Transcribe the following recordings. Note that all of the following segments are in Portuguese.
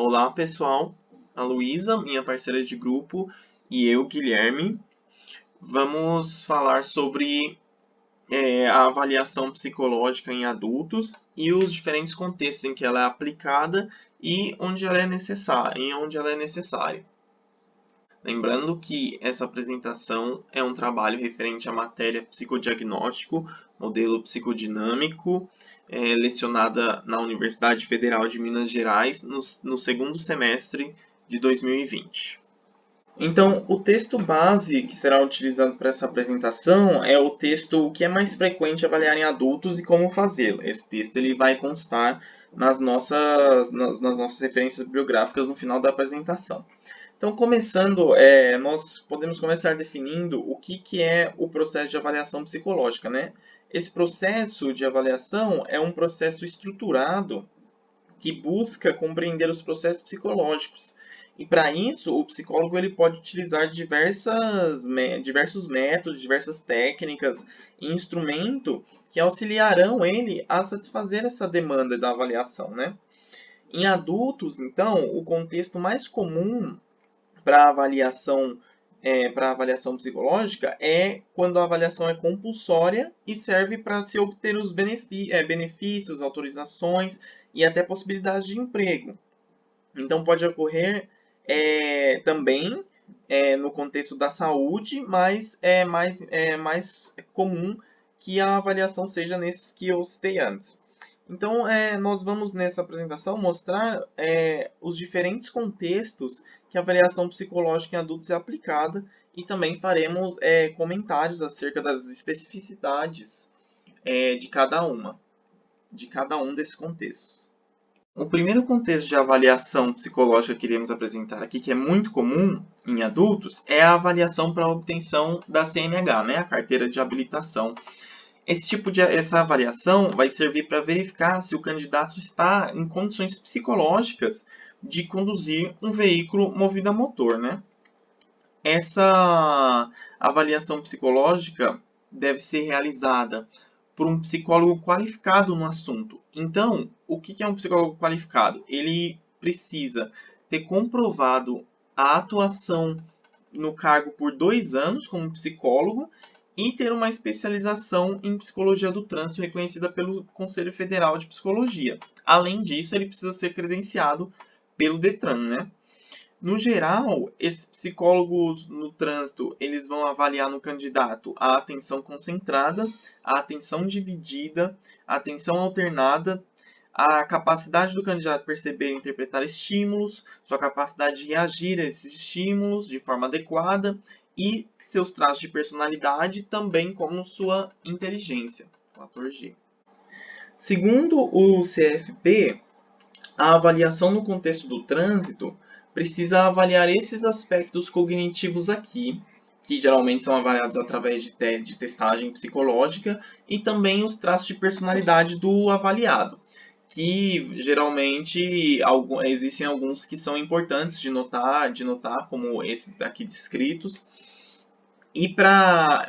Olá, pessoal. A Luísa, minha parceira de grupo, e eu, Guilherme, vamos falar sobre a avaliação psicológica em adultos e os diferentes contextos em que ela é aplicada e onde ela é necessária, em onde ela é necessária. Lembrando que essa apresentação é um trabalho referente à matéria psicodiagnóstico, modelo psicodinâmico, lecionada na Universidade Federal de Minas Gerais no segundo semestre de 2020. Então, o texto base que será utilizado para essa apresentação é o texto que é mais frequente avaliar em adultos e como fazê-lo. Esse texto ele vai constar nas nossas referências bibliográficas no final da apresentação. Então, começando, nós podemos começar definindo o que é o processo de avaliação psicológica, né? Esse processo de avaliação é um processo estruturado que busca compreender os processos psicológicos. E para isso, o psicólogo ele pode utilizar diversos métodos, diversas técnicas e instrumentos que auxiliarão ele a satisfazer essa demanda da avaliação, né? Em adultos, então, o contexto mais comum para avaliação psicológica é quando a avaliação é compulsória e serve para se obter os benefícios, autorizações e até possibilidades de emprego. Então pode ocorrer também no contexto da saúde, mas mais comum que a avaliação seja nesses que eu citei antes. Então, nós vamos nessa apresentação mostrar os diferentes contextos que a avaliação psicológica em adultos é aplicada e também faremos comentários acerca das especificidades de cada um desses contextos. O primeiro contexto de avaliação psicológica que iremos apresentar aqui, que é muito comum em adultos, é a avaliação para a obtenção da CNH, né, a carteira de habilitação. Essa avaliação vai servir para verificar se o candidato está em condições psicológicas de conduzir um veículo movido a motor, né? Essa avaliação psicológica deve ser realizada por um psicólogo qualificado no assunto. Então, o que é um psicólogo qualificado? Ele precisa ter comprovado a atuação no cargo por 2 anos como psicólogo e ter uma especialização em psicologia do trânsito reconhecida pelo Conselho Federal de Psicologia. Além disso, ele precisa ser credenciado pelo Detran, né? No geral, esses psicólogos no trânsito, eles vão avaliar no candidato a atenção concentrada, a atenção dividida, a atenção alternada, a capacidade do candidato perceber e interpretar estímulos, sua capacidade de reagir a esses estímulos de forma adequada e seus traços de personalidade, também como sua inteligência, fator G. Segundo o CFP, a avaliação no contexto do trânsito precisa avaliar esses aspectos cognitivos aqui, que geralmente são avaliados através de testagem psicológica, e também os traços de personalidade do avaliado, que geralmente existem alguns que são importantes de notar, como esses aqui descritos. E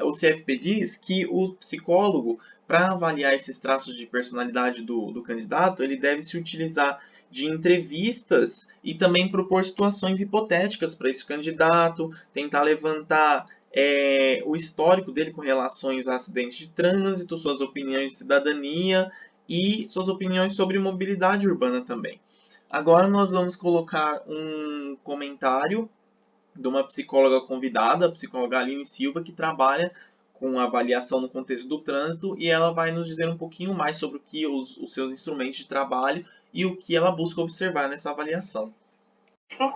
o CFP diz que o psicólogo, para avaliar esses traços de personalidade do candidato, ele deve se utilizar de entrevistas e também propor situações hipotéticas para esse candidato, tentar levantar o histórico dele com relações a acidentes de trânsito, suas opiniões de cidadania e suas opiniões sobre mobilidade urbana também. Agora nós vamos colocar um comentário de uma psicóloga convidada, a psicóloga Aline Silva, que trabalha com avaliação no contexto do trânsito, e ela vai nos dizer um pouquinho mais sobre o que os seus instrumentos de trabalho e o que ela busca observar nessa avaliação. Então,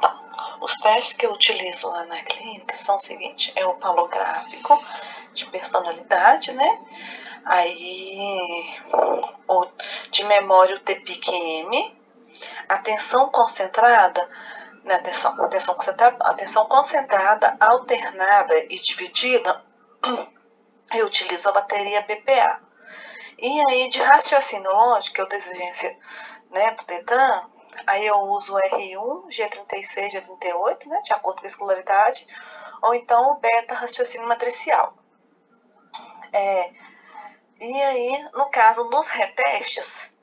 os testes que eu utilizo lá na clínica são o seguinte: é o palográfico de personalidade, né? Aí, de memória, o TPIC-M, atenção concentrada, né? Atenção concentrada, alternada e dividida, eu utilizo a bateria BPA. E aí, de raciocínio lógico, que é o da exigência, né, do Detran, aí eu uso o R1, G36, G38, né, de acordo com a escolaridade, ou então o beta raciocínio matricial. E aí, no caso dos retestes,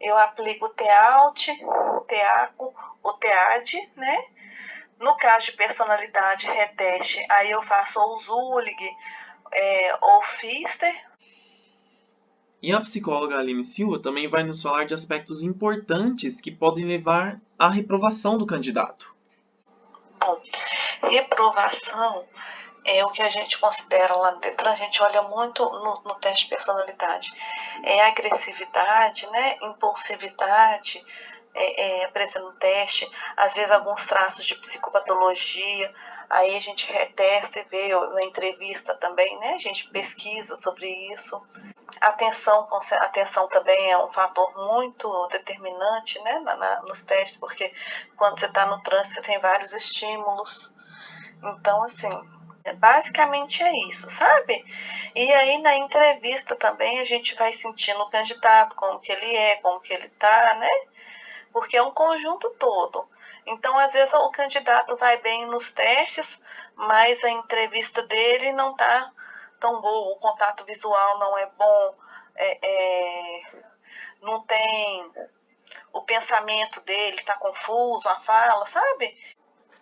eu aplico o TEALT, o TEACO, o TEAD, né? No caso de personalidade reteste, aí eu faço ou o Zulig ou o Pfister. E a psicóloga Aline Silva também vai nos falar de aspectos importantes que podem levar à reprovação do candidato. Bom, reprovação é o que a gente considera lá no Detran, a gente olha muito no teste de personalidade. É agressividade, né? Impulsividade, aparecendo no teste, às vezes alguns traços de psicopatologia, aí a gente retesta e vê na entrevista também, né? A gente pesquisa sobre isso. Atenção também é um fator muito determinante, né, nos testes, porque quando você está no trânsito você tem vários estímulos. Então, assim, basicamente é isso, sabe? E aí na entrevista também a gente vai sentindo o candidato, como que ele é, como que ele tá, né? Porque é um conjunto todo. Então, às vezes o candidato vai bem nos testes, mas a entrevista dele não tá tão boa, o contato visual não é bom, não tem, o pensamento dele tá confuso, a fala, sabe?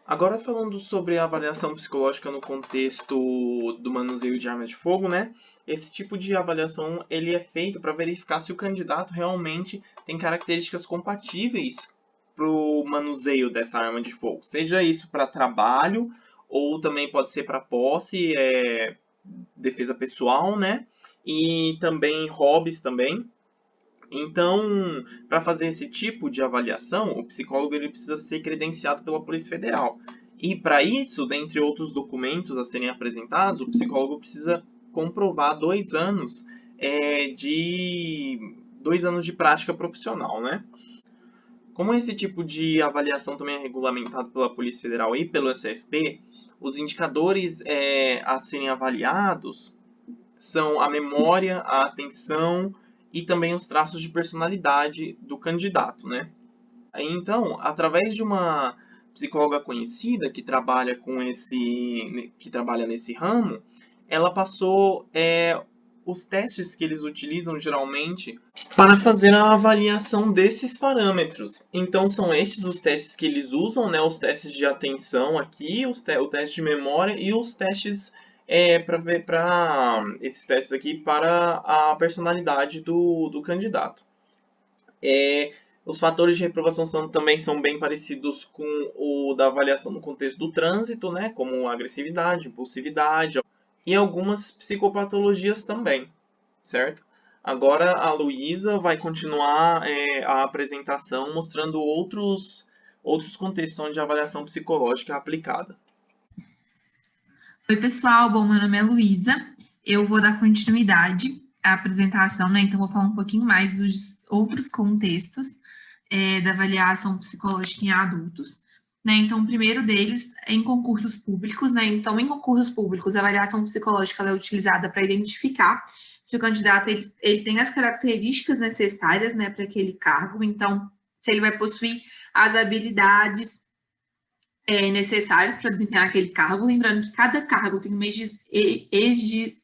Agora falando sobre a avaliação psicológica no contexto do manuseio de armas de fogo, né? Esse tipo de avaliação ele é feito para verificar se o candidato realmente tem características compatíveis para o manuseio dessa arma de fogo. Seja isso para trabalho ou também pode ser para posse, defesa pessoal, né? E também hobbies também. Então, para fazer esse tipo de avaliação, o psicólogo ele precisa ser credenciado pela Polícia Federal. E para isso, dentre outros documentos a serem apresentados, o psicólogo precisa comprovar 2 anos de 2 anos de prática profissional, né? Como esse tipo de avaliação também é regulamentado pela Polícia Federal e pelo SFP, os indicadores a serem avaliados são a memória, a atenção e também os traços de personalidade do candidato, né? Então, através de uma psicóloga conhecida que trabalha nesse ramo, ela passou os testes que eles utilizam geralmente para fazer a avaliação desses parâmetros. Então, são estes os testes que eles usam, né? Os testes de atenção aqui, o teste de memória e os testes para esses testes aqui para a personalidade do candidato. Os fatores de reprovação também são bem parecidos com o da avaliação no contexto do trânsito, né, como agressividade, impulsividade e algumas psicopatologias também, certo? Agora a Luísa vai continuar a apresentação mostrando outros contextos onde a avaliação psicológica é aplicada. Oi, pessoal. Bom, meu nome é Luísa. Eu vou dar continuidade à apresentação, né? Então, vou falar um pouquinho mais dos outros contextos da avaliação psicológica em adultos. Né? Então, o primeiro deles é em concursos públicos, né? Então, em concursos públicos, a avaliação psicológica é utilizada para identificar se o candidato ele tem as características necessárias, né, para aquele cargo. Então, se ele vai possuir as habilidades necessários para desempenhar aquele cargo, lembrando que cada cargo tem uma exigência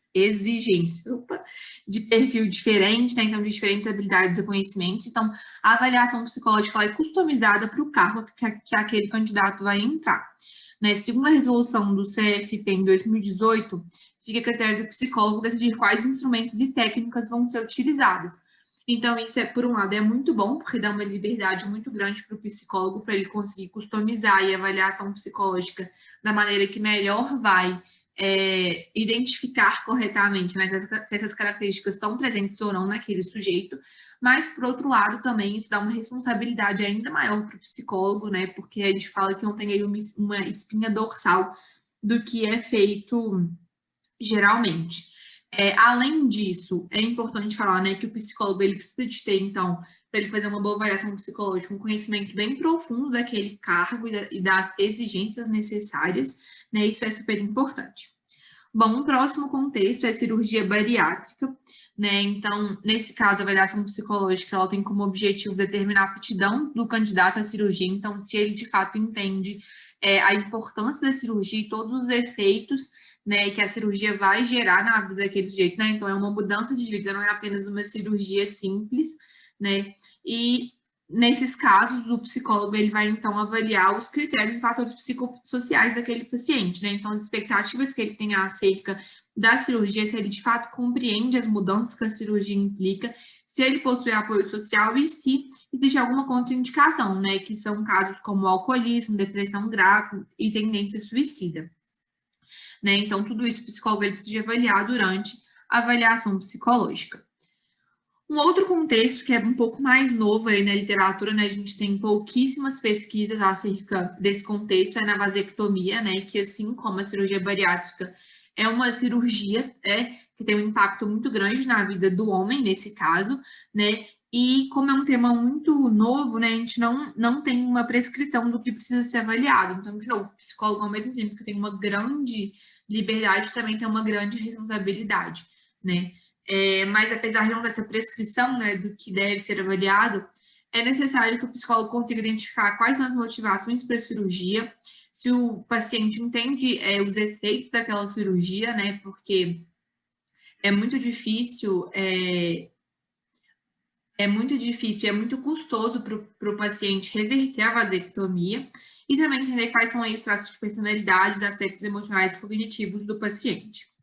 de perfil diferente, né? Então, de diferentes habilidades e conhecimentos. Então, a avaliação psicológica ela é customizada para o cargo que aquele candidato vai entrar. Né? Segundo a resolução do CFP em 2018, fica a critério do psicólogo decidir quais instrumentos e técnicas vão ser utilizados. Então, isso por um lado, é muito bom, porque dá uma liberdade muito grande para o psicólogo, para ele conseguir customizar e avaliar a ação psicológica da maneira que melhor vai identificar corretamente, né, se essas características estão presentes ou não naquele sujeito. Mas, por outro lado, também isso dá uma responsabilidade ainda maior para o psicólogo, né, porque a gente fala que não tem aí uma espinha dorsal do que é feito geralmente. Além disso, é importante falar, né, que o psicólogo ele precisa de ter, então, para ele fazer uma boa avaliação psicológica, um conhecimento bem profundo daquele cargo e das exigências necessárias, né, isso é super importante. Bom, um próximo contexto é a cirurgia bariátrica, né, então, nesse caso, a avaliação psicológica, ela tem como objetivo determinar a aptidão do candidato à cirurgia, então, se ele, de fato, entende a importância da cirurgia e todos os efeitos, né, que a cirurgia vai gerar na vida daquele sujeito, né? Então, é uma mudança de vida, não é apenas uma cirurgia simples, né? E nesses casos, o psicólogo ele vai então avaliar os critérios e fatores psicossociais daquele paciente, né? Então, as expectativas que ele tem acerca da cirurgia, se ele de fato compreende as mudanças que a cirurgia implica, se ele possui apoio social e se existe alguma contraindicação, né? Que são casos como alcoolismo, depressão grave e tendência suicida, né? Então, tudo isso o psicólogo ele precisa avaliar durante a avaliação psicológica. Um outro contexto que é um pouco mais novo aí na literatura, né, a gente tem pouquíssimas pesquisas acerca desse contexto, é na vasectomia, né, que assim como a cirurgia bariátrica é uma cirurgia, que tem um impacto muito grande na vida do homem, nesse caso, né, e como é um tema muito novo, né, a gente não tem uma prescrição do que precisa ser avaliado. Então, de novo, o psicólogo, ao mesmo tempo que tem uma grande liberdade, também tem uma grande responsabilidade, né. Mas apesar de não ter essa prescrição, né, do que deve ser avaliado, é necessário que o psicólogo consiga identificar quais são as motivações para a cirurgia, se o paciente entende os efeitos daquela cirurgia, né, porque é muito difícil e é muito custoso para o paciente reverter a vasectomia e também entender quais são aí os traços de personalidade, os aspectos emocionais e cognitivos do paciente.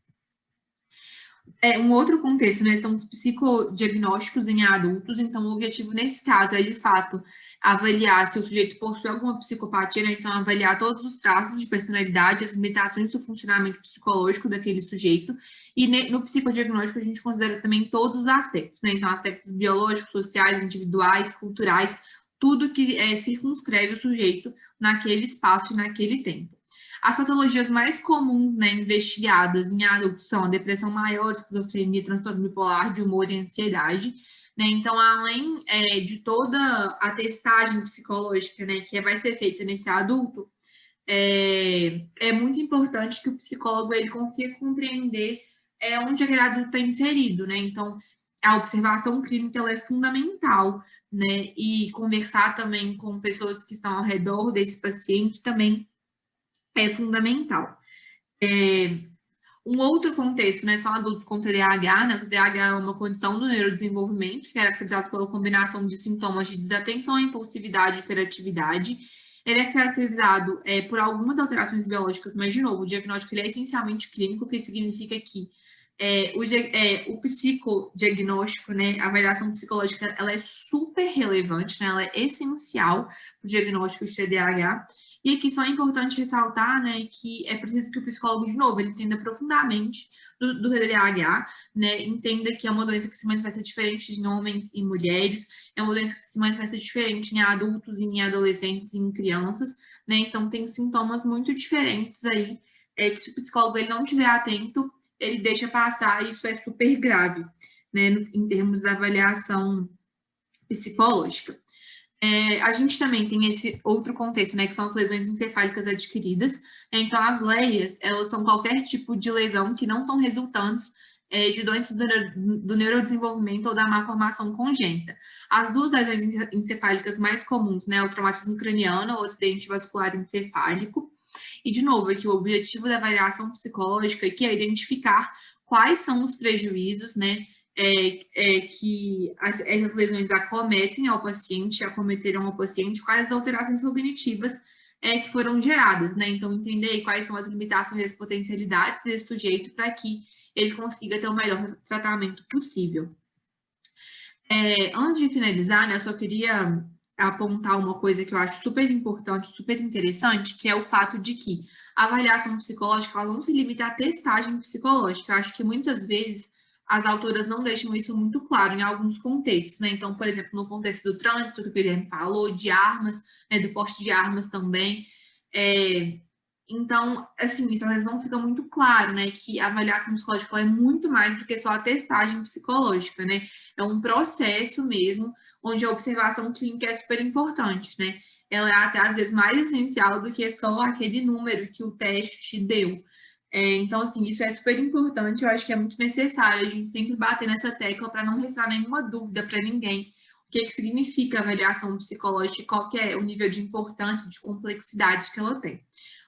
Um outro contexto, né, são os psicodiagnósticos em adultos, então o objetivo nesse caso é, de fato, avaliar se o sujeito possui alguma psicopatia, né, então avaliar todos os traços de personalidade, as limitações do funcionamento psicológico daquele sujeito, e no psicodiagnóstico a gente considera também todos os aspectos, né, então aspectos biológicos, sociais, individuais, culturais, tudo que circunscreve o sujeito naquele espaço e naquele tempo. As patologias mais comuns, né, investigadas em adultos são a depressão maior, esquizofrenia, transtorno bipolar de humor e ansiedade, né? Então, além de toda a testagem psicológica, né, que vai ser feita nesse adulto, é muito importante que o psicólogo ele consiga compreender onde aquele adulto está inserido, né? Então, a observação clínica ela é fundamental, né? E conversar também com pessoas que estão ao redor desse paciente também é fundamental. Um outro contexto, né, são adultos com TDAH, né, o TDAH é uma condição do neurodesenvolvimento, que é caracterizado pela combinação de sintomas de desatenção, impulsividade e hiperatividade. Ele é caracterizado por algumas alterações biológicas, mas, de novo, o diagnóstico ele é essencialmente clínico, o que significa que o psicodiagnóstico, né, a avaliação psicológica, ela é super relevante, né, ela é essencial para o diagnóstico de TDAH. E aqui só é importante ressaltar, né, que é preciso que o psicólogo, de novo, ele entenda profundamente do TDAH, né, entenda que é uma doença que se manifesta diferente em homens e mulheres, é uma doença que se manifesta diferente em adultos, em adolescentes e em crianças, né, então tem sintomas muito diferentes aí, que se o psicólogo ele não estiver atento, ele deixa passar e isso é super grave, né, em termos da avaliação psicológica. A gente também tem esse outro contexto, né, que são as lesões encefálicas adquiridas. Então, as leias, elas são qualquer tipo de lesão que não são resultantes de doenças do neurodesenvolvimento ou da má formação congênita. As duas lesões encefálicas mais comuns, né, o traumatismo craniano ou acidente vascular encefálico. E, de novo, aqui o objetivo da avaliação psicológica aqui é identificar quais são os prejuízos, né, que essas lesões acometeram ao paciente, quais as alterações cognitivas que foram geradas, né? Então, entender quais são as limitações e as potencialidades desse sujeito para que ele consiga ter o melhor tratamento possível. Antes de finalizar, né, eu só queria apontar uma coisa que eu acho super importante, super interessante, que é o fato de que a avaliação psicológica ela não se limita à testagem psicológica. Eu acho que muitas vezes as autoras não deixam isso muito claro em alguns contextos, né? Então, por exemplo, no contexto do trânsito, que o Guilherme falou, de armas, né, do porte de armas também. Então, assim, isso às vezes não fica muito claro, né? Que a avaliação psicológica é muito mais do que só a testagem psicológica, né? É um processo mesmo, onde a observação clínica é super importante, né? Ela é até às vezes mais essencial do que só aquele número que o teste deu. Então, assim, isso é super importante, eu acho que é muito necessário a gente sempre bater nessa tecla para não restar nenhuma dúvida para ninguém o que significa a avaliação psicológica e qual que é o nível de importância, de complexidade que ela tem.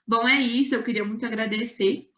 Bom, é isso, eu queria muito agradecer